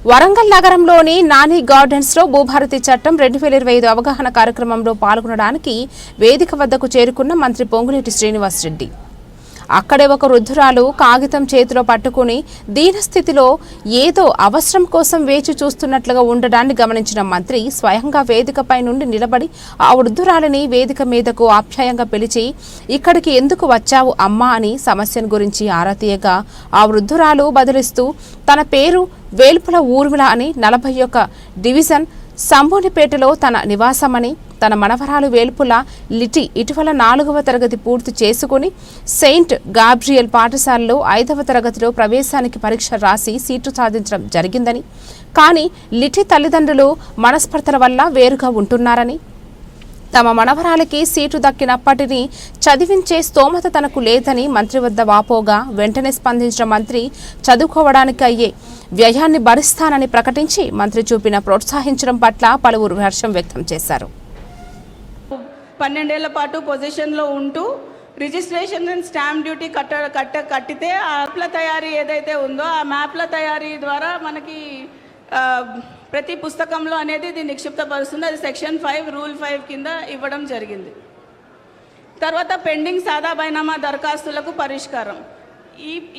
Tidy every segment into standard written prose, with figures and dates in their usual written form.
వరంగల్ నగరంలోని నాని గార్డెన్స్ లో భూభారతి చట్టం 2025 అవగాహన కార్యక్రమంలో పాల్గొనడానికి వేదిక వద్దకు చేరుకున్న మంత్రి పొంగులేటి శ్రీనివాసరెడ్డి. అక్కడే ఒక వృద్ధురాలు కాగితం చేతిలో పట్టుకుని దీనస్థితిలో ఏదో అవసరం కోసం వేచి చూస్తున్నట్లుగా ఉండడాన్ని గమనించిన మంత్రి స్వయంగా వేదికపై నుండి నిలబడి ఆ వృద్ధురాలిని వేదిక మీదకు ఆప్యాయంగా పిలిచి ఇక్కడికి ఎందుకు వచ్చావు అమ్మా అని సమస్యను గురించి ఆరా తీయగా ఆ వృద్ధురాలు బదులిస్తూ తన పేరు వేల్పుల ఊర్మిళ అని 41 డివిజన్ సంబోనిపేటలో తన నివాసమని తన మనవరాలు వేల్పుల లిటి ఇటీవల 4వ తరగతి పూర్తి చేసుకుని సెయింట్ గాబ్రియల్ పాఠశాలలో 5వ తరగతిలో ప్రవేశానికి పరీక్ష రాసి సీటు సాధించడం జరిగిందని, కానీ లిటి తల్లిదండ్రులు మనస్పర్ధల వల్ల వేరుగా ఉంటున్నారని, తమ మనవరాలికి సీటు దక్కినప్పటినీ చదివించే స్తోమత తనకు లేదని మంత్రి వద్ద వాపోగా వెంటనే స్పందించిన మంత్రి చదువుకోవడానికి అయ్యే వ్యయాన్ని భరిస్తానని ప్రకటించి మంత్రి చూపిన ప్రోత్సహించడం పట్ల పలువురు హర్షం వ్యక్తం చేశారు. 12 ఏళ్ల పాటు పొజిషన్లో ఉంటూ రిజిస్ట్రేషన్ అండ్ స్టాంప్ డ్యూటీ కట్టితే ఆ మ్యాప్ల తయారీ ఏదైతే ఉందో ఆ మ్యాప్ల తయారీ ద్వారా మనకి ప్రతి పుస్తకంలో అనేది ఇది నిక్షిప్తపరుస్తుంది. అది సెక్షన్ 5 రూల్ 5 కింద ఇవ్వడం జరిగింది. తర్వాత పెండింగ్ సాదా బైనామా దరఖాస్తులకు పరిష్కారం.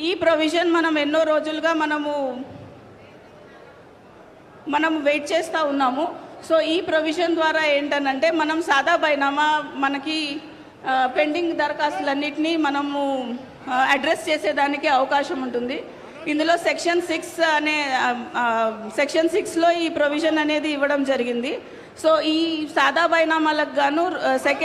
ఈ ప్రొవిజన్ మనం ఎన్నో రోజులుగా మనం వెయిట్ చేస్తూ ఉన్నాము. సో ఈ ప్రొవిజన్ ద్వారా ఏంటనంటే మనం సాదా బైనామా మనకి పెండింగ్ దరఖాస్తులన్నింటినీ మనము అడ్రస్ చేసేదానికి అవకాశం ఉంటుంది. ఇందులో సెక్షన్ 6లో ఈ ప్రొవిజన్ అనేది ఇవ్వడం జరిగింది. సో ఈ సాదా బైనామాలకు గాను సెకండ్